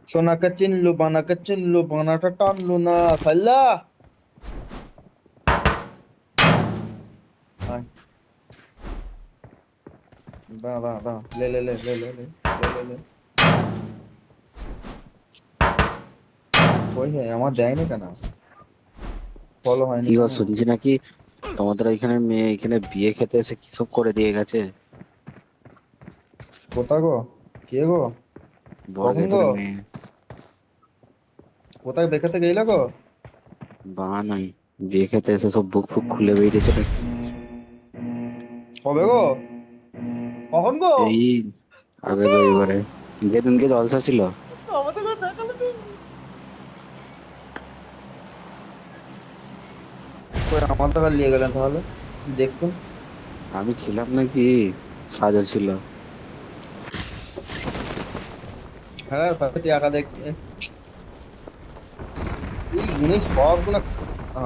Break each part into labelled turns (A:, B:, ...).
A: সোনাকে চিনলু বানাকে চিনলু বানাটা টানলু না খাল্লা। আয়, দাঁড়া দাঁড়া দাঁড়া, লে লে লে লে লে লে লে লে লে। কই হে আমার দেয়নি কেন? ফলো হয়নি
B: কি গো
A: কেন?
B: শুনছি নাকি তোমাদের এখানে মেয়ে এখানে বিয়ে খেতে এসে কি সব করে দিয়ে গেছে?
A: কোথা গো? কে গো? কখন গো?
B: বরগাছের মেয়ে।
A: কোথায় দেখাতে গেলে গো?
B: বাবা নাই, বিয়ে খেতে এসে সব বুক ফুক খুলে বেরিয়েছে নাকি।
A: কবে গো? কখন গো?
B: এই আগের রবিবারে, যেদিনকে জলসা ছিল।
A: আমাদের ঘরে দেখালে তো। কই আমার টাকা নিয়ে গেলেন তাহলে? দেখুন।
B: আমি ছিলাম নাকি? সাজা ছিল।
A: হ্যাঁ তাতে টাকা দেখতে এই জিনিস সবগুলো।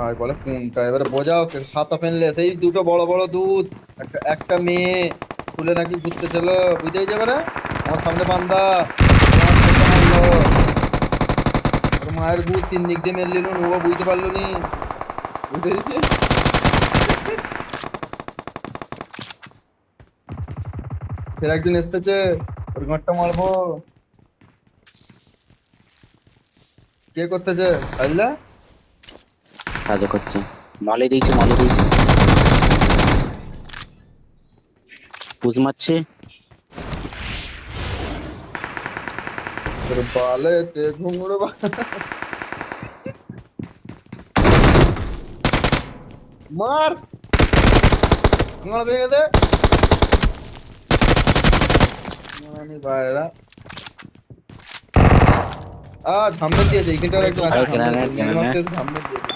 A: আর বলে কোনটা এবারে বোঝাও, ছাতা ফেললে সেই দুটো বড় বড় দুধ। একটা একটা মেয়ে খুলে নাকি ঘুরতে ছিল। বুঝতেই যাবে রে। আমার সামনে বান্দা তোমার চোখে মারলো। ওর মায়ের ভূত তিন দিক দিয়ে মেরে নিল, ও বুঝতে পারলো নি। বুঝতে পেরেছি। ফের একজন এসতেছে, ওর ঘরটা মারবো। কে করতেছে? আইলা।
B: সাজা করছে। মলে দিয়েছে, মলে দিয়েছে। পুষ মারছে।
A: তোর বালে তে ঘুঙুর মার। আমার ভেঙে দে। মানে বাইরা ঝামনে দিয়েছে এইখানটার একজন আছে,
B: আরে
A: ঝামনে
B: গ্রানেড
A: নেট মারতে
B: গ্রানেড।
A: এসে ঝামনে দিয়েছে।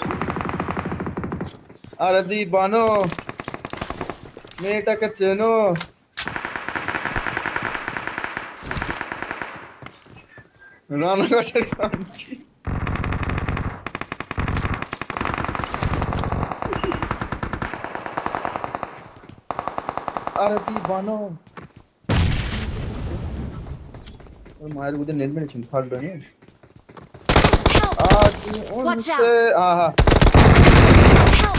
A: আরে দি বানো, মেয়েটাকে চেনো? রানাঘাটের কানকি। আরে দি বানো, ওর মায়ের বুঝে নেট মেরেছিল ফাটলো নি।
C: Help!
A: আদি
C: Watch
A: উনসে
C: out!
A: আহা।
C: Help!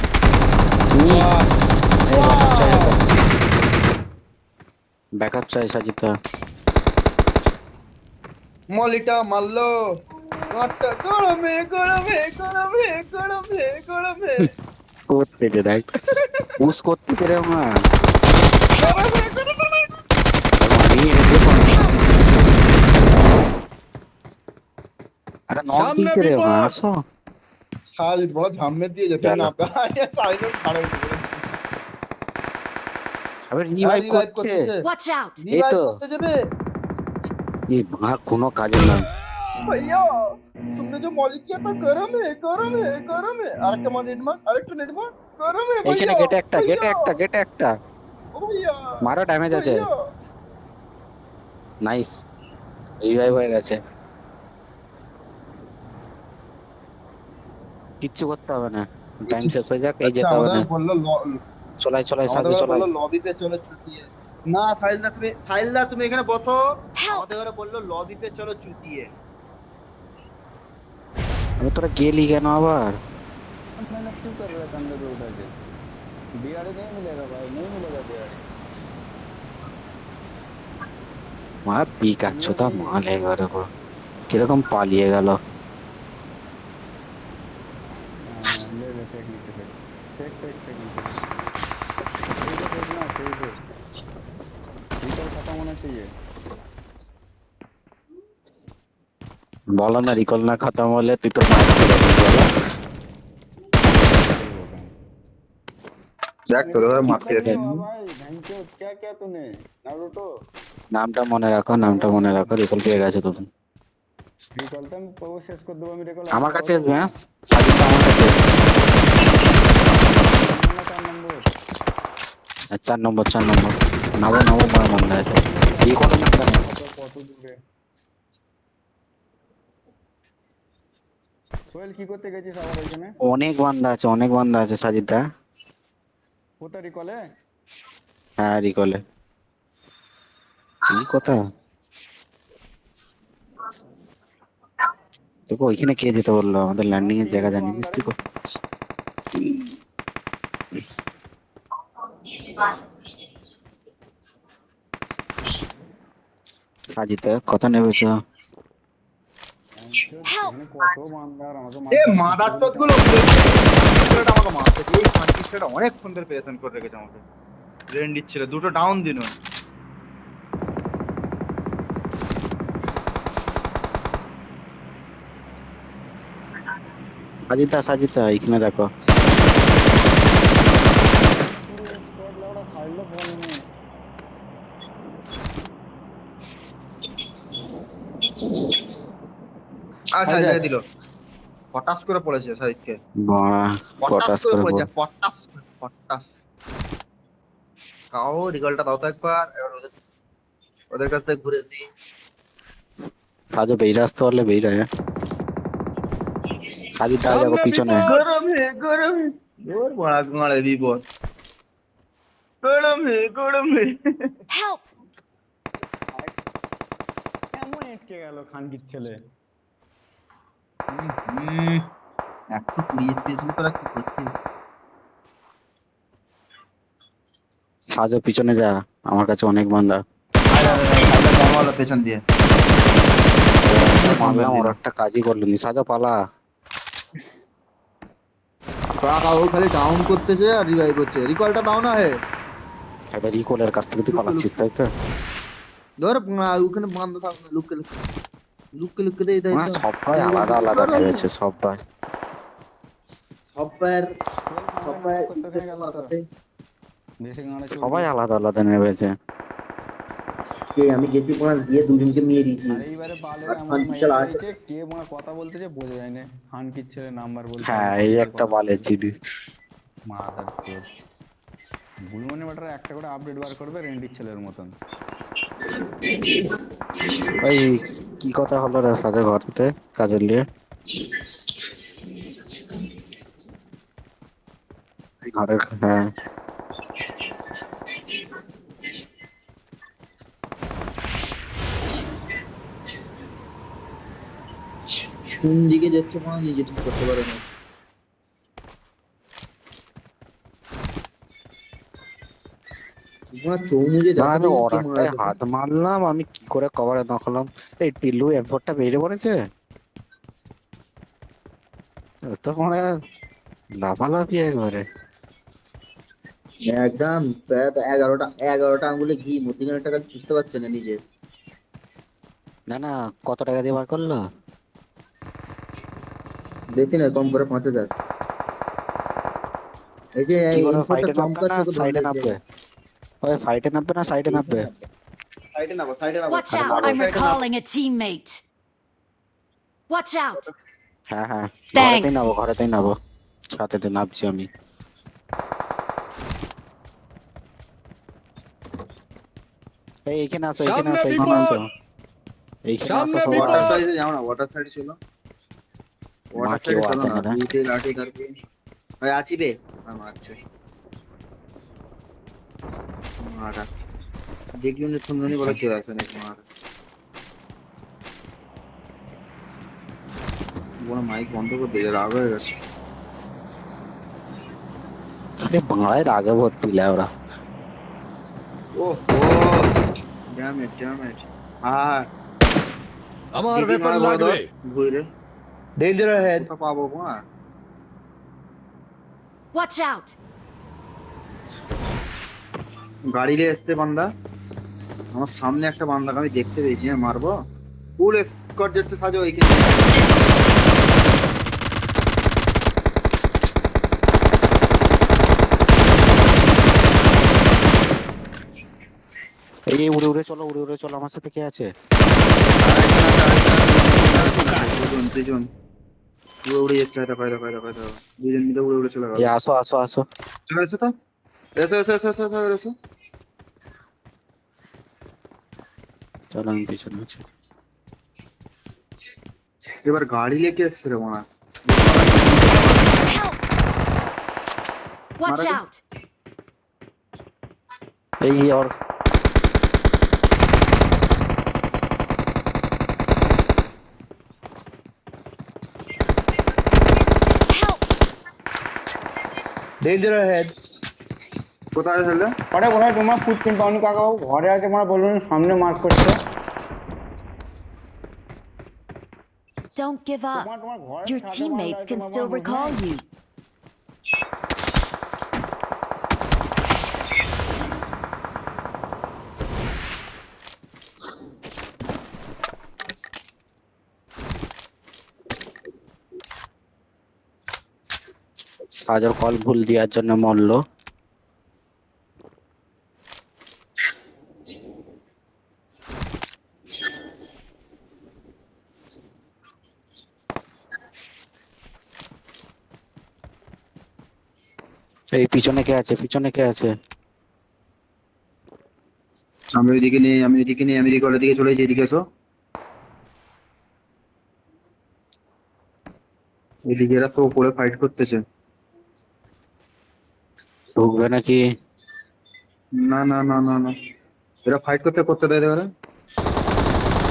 B: তুমি
A: বাহ।
B: এই ব্যাকআপ চাই
A: বাহ।
B: একটা। ব্যাকআপ চাই সাজিতা।
A: মলিটা মারলো। গাঁটটা গরমে গরমে গরমে গরমে গরমে
B: করতেছে দেখ, পুশ করতেছে রে মা।
A: গরমে গরমে।
B: আরে মারিয়ে রেখে কোন।
C: Help!
B: আরে নক
D: সামনে
B: দিয়েছে রে মা,
D: বিপদ!
B: আসো।
A: সাজিদ বড় ঝামনে দিয়ে যেতে
B: গেল।
A: না পায় সাইলেন্ট খাড়া উঠে গেছে।
B: আবে
A: আর
B: রিভাইভ
A: রিভাইভ
B: করছে।
A: করতেছে।
C: Watch out!
B: এই
A: রিভাইভ
B: তো।
A: করতে যাবে।
B: এই মা কোনো কাজের নয়।
A: भैया तुमने जो मौलिक किया था गरम है गरम है আরেকটা মার নেট মার আরেকটা নেট মার गरम है
B: এইখানে
A: भैया
B: গেটে একটা, গেটে
A: भैया
B: একটা, গেটে একটা।
A: ओ भैया
B: মারো, ড্যামেজ আছে।
A: भैया
B: নাইস, রিভাইভ হয়ে গেছে। কিচ্ছু করতে হবে না, টাইম শেষ হয়ে যাক, এই
A: আচ্ছা
B: যেতে হবে
A: আমাদের
B: না।
A: বললো
B: চলাই চলাই
A: আমাদের
B: সাজু
A: ঘরে
B: চলাই।
A: বললো লবিতে চলো চুতিয়ে। না সাহিলদা তুমি এখানে বসো।
C: Help!
A: আমাদের ঘরে বললো লবিতে চলো চুতিয়ে।
B: আমি তোরা গেলি কেন আবার?
D: मेहनत क्यों कर रहा है कंधे पे उठा के? दिहाड़ी नहीं मिलेगा भाई, नहीं मिलेगा दिहाड़ी।
B: মা পিকাচ্ছো
D: सुनियो
B: তা
D: नहीं।
B: মাল এবারে পুরো কিরকম পালিয়ে গেল।
D: ले ले फेंक नीचे फेंक। फेंक फेंक फेंक नीचे फेंक। सही से फेंकना, सही से। रिकॉल खत्म होना चाहिए।
B: বলো না, রিকল না খতম হলে তুই তোর মায়ের ছেড়ে দিবি বলো।
D: सही बोल रहा हूँ।
A: দেখ তোর ঘরে
D: कितना
A: মারতে
D: किल
A: এসে
D: हुआ भाई? भैंचो क्या क्या तूने? नारुतो।
B: নামটা মনে রাখো, নামটা মনে রাখো, রিকল পেয়ে গেছে তুমি।
D: रिकॉल तो मैं वो शेष को दो मेरे को
B: আমার
D: लास्ट
B: কাছে
D: और
B: আসবে, হ্যাঁ সাজিদটা আমার কাছে।
D: 3 नंबर 4 नंबर।
B: 4 নম্বর, 4 নম্বর। নামো নামো, বড় বান্ধা আছে। এই করো না কেন?
D: কত কত দূরে? সোহেল কি করতে গেছিস আবার ওইখানে?
B: অনেক বান্ধা আছে, অনেক বান্ধা আছে সাজিদা।
D: কোথা রিকলে?
B: হ্যাঁ রিকলে। তুই কথা। দেখো ওইখানে কে যেতে বললো? আমাদের ল্যান্ডিং এর জায়গা জানিস তুই? সাজিতে কত নেবেছ?
C: Help!
D: এখানে কত বান্দা আর আমাকে
A: এ
D: মারতে
A: মাদার
D: আসছে।
A: চোদ গুলো ছেলেটা আমাকে মারতে এই খানকি ছেলেটা অনেকক্ষণ ধরে পেরেশান করে রেখেছে আমাকে। রেন দিচ্ছিল, দুটো ডাউন দিন।
B: সাজিতা এখানে দেখো।
D: পুরো স্কোয়াড লাউডা খাইলো বল নেই।
A: সাজিয়ে দিল, পটাশ করে পড়েছে সাজিদকে,
B: বাহ,
A: পটাশ
B: পটাশ
A: করে
B: করে
A: পড়েছে, পটাশ পটাশ। কাও রিকলটা দাও তো একবার, এবার ওদের কাছ থেকে ঘুরেছি।
B: সাজো বেরিয়ে আসতে পারলে বেরিয়ে আয়। সাজিদা দেখো পিছনে।
A: গরম হে ওর বড়া মারে বিপদ। গরম হে
C: Help!
D: কেমন আটকে গেল খানকির ছেলে?
A: 120 FPS তোরা কি করছিস?
B: সাজো পিছনে যা, আমার কাছে অনেক বান্দা।
A: পেছন দিয়ে
B: মারলাম, ওর একটা কাজই করলো নি। সাজো পালা।
A: ও খালি ডাউন করতেছে আর রিভাইভ করছে। রিকলটা দাও না হে।
B: এটা রিকলের কাছ থেকে তুই পালাচ্ছিস তাই তো?
A: ধর ওখানে বন্ধ থাক না, লুককে লুককে দেই তাই তো।
B: সবাই আলাদা আলাদা নেমেছে সবাই।
A: সবাই
D: কোথা গেল তো? দেশে গাঁড়ে
B: সবাই আলাদা আলাদা নেমেছে।
A: আমি গেছি পড়া দিয়ে দুজনকে মেরে দিয়েছি।
D: আর এইবারে বালের এমন
A: বিশাল
D: মাইর
A: আট।
D: দিয়েছে, কে মনে কথা বলতেছে বোঝা যায় না। খানকির ছেলে নাম্বার বলতে
B: হ্যাঁ, এই একটা বালের জিনিস।
D: মাদার চোদ। বুলমনি ব্যাটার একটা করে আপডেট বার করবে রেন্ডির ছেলের মতন।
B: ওই কি কথা হলো রে সাজো ঘরতে কাজের নিয়ে? ঘরের, হ্যাঁ
A: কোন দিকে যাচ্ছে কোনো নিজে ঠিক করতে পারে না। তোমার চৌমুজে
B: না,
A: দেখা
B: আমি
A: নেই কি
B: ওরাটায়
A: মারা
B: হাত মারলাম, আমি কি করে কভারে নকলাম? এই টিল্লু এফোর্টটা বেরিয়ে পড়েছে তো মানে লাফালাফি একবারে।
A: একদম প্রায় তো 11টা আঙ্গুলে ঘি মতিনের টাকা বুঝতে পারছে না নিজে।
B: না না, কত টাকা দিয়ে বার করলো?
A: বেশি না, কম করে 5,000। এই যে
B: কি করে,
A: ইনফোটা
B: ফাইটে নামবে
A: চমকা
B: না
A: চোখে
B: সাইডে
A: ধরলে
B: নামবে? ওই ফাইটে নামবে না সাইডে নামবে?
A: সাইডে নামো, সাইডে নামো।
C: Watch
B: আরে
C: out!
B: নামো।
C: I'm recalling a teammate. Watch out!
B: হ্যাঁ হ্যাঁ,
C: Thanks.
B: ঘরেতেই নামো। ছাদেতে নামছি আমি। এইখানে আসো, এইখানে আসো, এইখানে আসো, এইখানে আসো সবাই।
A: ওয়াটার সাইডে যাও না, ওয়াটার সাইডে চলো।
B: মা
A: ওয়াটার
B: কেউ
A: সাইডে চলো
B: আসে
A: না,
B: না।
A: লুটে লাঠি ধরবে। ভাই আছি রে, আমার আছে। মারা দেখলি না, শুনলি বলে কেউ আছে নাকি? মারা বড় মাইক বন্ধ করে দিয়ে রাগ হয়ে গেছে।
B: আরে বাংলায় রাগে ভর্তি ওরা।
A: ও ড্যামেজ হ্যাঁ
E: আমার
A: দিদি
E: ব্যাপার
A: মারা বড়
E: লাগবে।
A: ঘুরে
E: ডেঞ্জার হেড।
A: কোথা পাবো না।
C: Watch out!
A: গাড়ি নিয়ে এসছে বান্দা, আমার সামনে একটা বান্দাকে আমি দেখতে পেয়েছি। মারবো, ফুল স্কট যাচ্ছে সাজো এইখানে।
B: এই উড়ে উড়ে চলো, উড়ে উড়ে চলো, আমার সাথে কে আছে?
A: দুজন উড়ে উড়ে যাচ্ছে। দুজন মিলে উড়ে উড়ে চলে গেল।
B: এই আসো আসো আসো।
A: চলে এসো তো, এসো।
B: চলো আমি পিছনে আছি।
A: এবার গাড়ি লেকে এসছে রে মারা।
C: Help! Watch
A: Mara-
C: out!
B: এই ওর
E: Danger ahead.
A: কোথায় ছেলে?
D: আরে কোথায় তোমার ফুটপিন পাওনি কাকা বাবু? ঘরে আছে মানে বলুন, সামনে মার্ক করছে।
C: Don't give up.
D: তোমার ঘরের
C: Your
D: ছাদে মাল
C: teammates
D: আছে,
C: can
D: তোমার
C: still
D: বুঝ
C: recall
D: নাই?
C: you.
B: সাজর কল ভুল দেওয়ার জন্য মরলো। এই পিছনে কে আছে, পিছনে কে আছে?
A: আমি ওইদিকে নেই, আমি ওইদিকে নেই, আমি রিকলের দিকে চলে যাই, এদিকে এসো। এদিকে এরা তো উপরে ফাইট করতেছে।
B: ঢুকবে নাকি?
A: না না না না না, এরা ফাইট করতে করতে দেয় এবারে।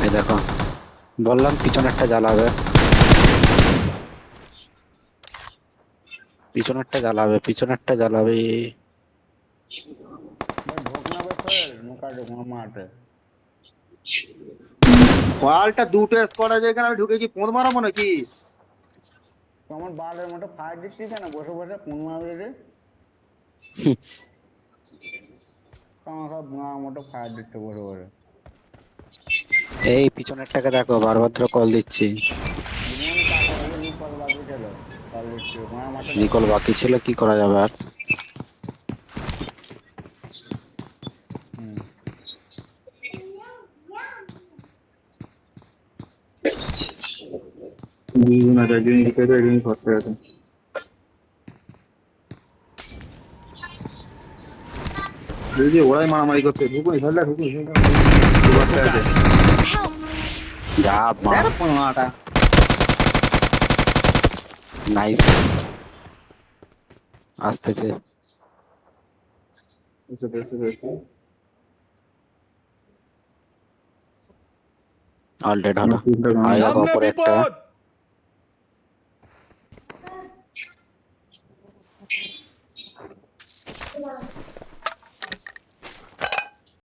B: এই দেখো, বললাম পিছনেরটা জ্বালাবে, পিছনেরটা জ্বালাবে, পিছনেরটা জ্বালাবে।
D: ঢোকনা বেশ মুখা ঢোকনা মাঠে।
A: পালটা দুটো স্কোয়াড আছে এখানে, আমি ঢুকে কি পোঁদ মারাবো নাকি?
D: তো আমার বালের মতো ফায়ার দিচ্ছিস না বসে বসে ফোন মারবে রে। আমার সব মার মতো ফায়ার দিচ্ছে বসে বসে।
B: এই পিছনেরটাকে দেখো, বারবার ধরে কল দিচ্ছি।
D: বিরিয়ানি কাকা বাবু রিকল বাকি ছিল, কল দিচ্ছি মার মাঠে।
B: রিকল বাকি ছিল, কি করা যাবে আর?
D: হুম।
A: দুজন আছে, একজন এদিকে আছে, একজন ঘরতে আছে। যদি ওরাই মারামারি করছে, ঢুকুন খেলটা, ঢুকুন খেলটা, ঘরতে আছে।
C: Help!
B: যা মা,
A: দেখ পোঙাটা।
B: নাইস। আসতেছে।
A: এসো এসো এসো।
B: অল ডেড
A: আমার
B: হলো।
A: টিমটা
B: আর দেখো
E: সামনে
B: ওপরে একটা।
E: বিপদ